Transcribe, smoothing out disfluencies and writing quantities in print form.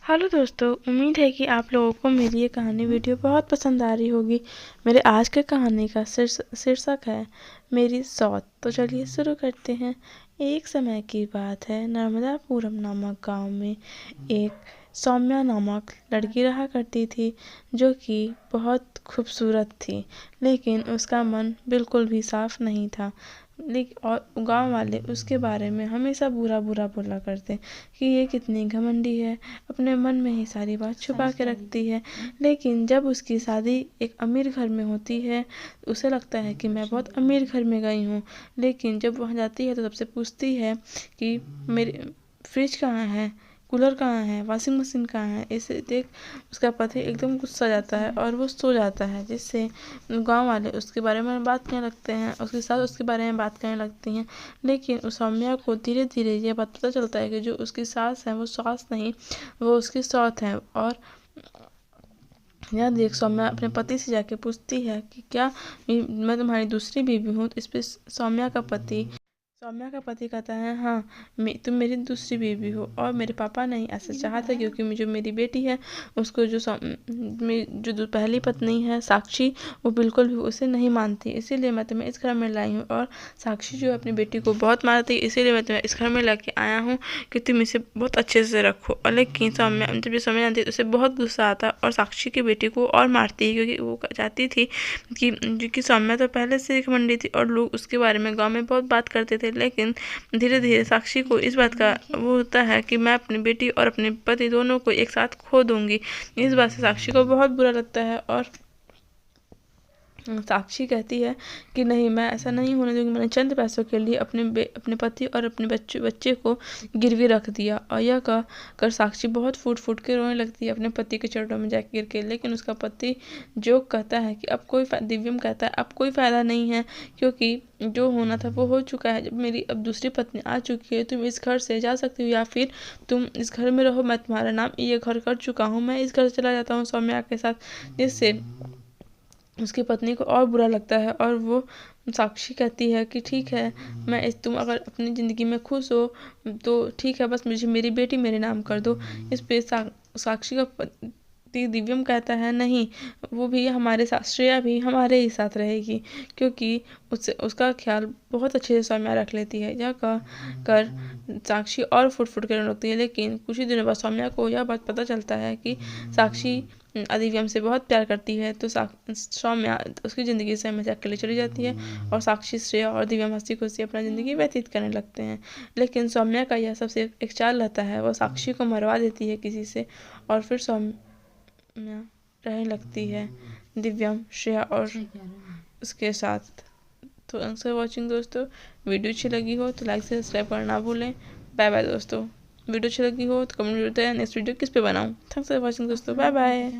Hello दोस्तों, उम्मीद है कि आप लोगों को मेरी ये कहानी वीडियो बहुत पसंद आ रही होगी। मेरे आज के कहानी का शीर्षक है मेरी सौत। तो चलिए शुरू करते हैं। एक समय की बात है, नर्मदापुरम नामक गांव में एक सौम्या नामक लड़की रहा करती थी, जो कि बहुत खूबसूरत थी, लेकिन उसका मन बिल्कुल भी साफ नहीं था। लेकिन और गांव वाले उसके बारे में हमेशा बुरा बुरा बोला करते कि ये कितनी घमंडी है, अपने मन में ही सारी बात छुपा के रखती है। लेकिन जब उसकी शादी एक अमीर घर में होती है, उसे लगता है कि मैं बहुत अमीर घर में गई हूँ। लेकिन जब वहाँ जाती है तो सबसे पूछती है कि मेरी फ्रिज कहाँ है, कूलर कहाँ है, वॉशिंग मशीन कहाँ है। इसे देख उसका पति एकदम गुस्सा जाता है और वो सो जाता है, जिससे गांव वाले उसके बारे में बात करने लगते हैं, उसके साथ उसके बारे में बात करने लगती हैं। लेकिन उस सौम्या को धीरे धीरे ये बात पता चलता है कि जो उसकी सास है वो सास नहीं, वो उसकी सौत है। और यह देख सौम्या अपने पति से जाके पूछती है कि क्या मैं तुम्हारी दूसरी बीवी हूँ। इस पे सौम्या का पति कहता है, हाँ तुम मेरी दूसरी बीवी हो, और मेरे पापा नहीं ऐसा चाहा था, क्योंकि जो मेरी बेटी है उसको जो पहली पत्नी है साक्षी, वो बिल्कुल भी उसे नहीं मानती, इसीलिए मैं तुम्हें इस घर में लाई हूँ। और साक्षी जो अपनी बेटी को बहुत मारती, इसीलिए मैं तुम्हें इस घर में लेके आया हूँ कि तुम इसे बहुत अच्छे से रखो। और लेकिन सौम्या जब ये समझ आती है तो उसे बहुत गुस्सा आता है और साक्षी की बेटी को और मारती है, क्योंकि वो चाहती थी कि सौम्या तो पहले से एक मंडी थी और लोग उसके बारे में गाँव में बहुत बात करते थे। लेकिन धीरे धीरे साक्षी को इस बात का वो होता है कि मैं अपनी बेटी और अपने पति दोनों को एक साथ खो दूंगी। इस बात से साक्षी को बहुत बुरा लगता है और साक्षी कहती है कि नहीं, मैं ऐसा नहीं होने दूंगी। मैंने चंद पैसों के लिए अपने पति और अपने बच्चे को गिरवी रख दिया। और यह कर साक्षी बहुत फूट फूट के रोने लगती है अपने पति के चरणों में जाकर गिर के। लेकिन उसका पति जो कहता है कि दिव्यम कहता है अब कोई फ़ायदा नहीं है, क्योंकि जो होना था वो हो चुका है। जब मेरी अब दूसरी पत्नी आ चुकी है, तुम इस घर से जा सकती हो या फिर तुम इस घर में रहो। मैं तुम्हारा नाम ये घर कर चुका हूँ, मैं इस घर से चला जाता हूँ सौम्या के साथ। जिससे उसकी पत्नी को और बुरा लगता है और वो साक्षी कहती है कि ठीक है, तुम अगर अपनी ज़िंदगी में खुश हो तो ठीक है, बस मुझे मेरी बेटी मेरे नाम कर दो। इस पे साक्षी का पति दिव्यम कहता है नहीं, वो भी हमारे साथ, श्रेया भी हमारे ही साथ रहेगी, क्योंकि उसका ख्याल बहुत अच्छे से सौम्या रख लेती है। यह कर साक्षी और फुट फुट कर रोती है। लेकिन कुछ ही दिनों बाद सौम्या को यह बात पता चलता है कि साक्षी दिव्यम से बहुत प्यार करती है। तो सौम्या उसकी ज़िंदगी से हमेशा अकेले चली जाती है और साक्षी, श्रेया और दिव्यम हंसी खुशी अपना ज़िंदगी व्यतीत करने लगते हैं। लेकिन सौम्या का यह सबसे एक चाल रहता है, वो साक्षी को मरवा देती है किसी से, और फिर सौम्या रहने लगती है दिव्यम, श्रेया और उसके साथ। तो थैंक्स फॉर वॉचिंग दोस्तों। वीडियो अच्छी लगी हो तो लाइक से सब्सक्राइब करना ना भूलें। बाय बाय दोस्तों। वीडियो अच्छी लगी हो तो कमेंट में बताएं नेक्स्ट वीडियो किस पे बनाऊं। थैंक्स फॉर वॉचिंग दोस्तों, बाय बाय।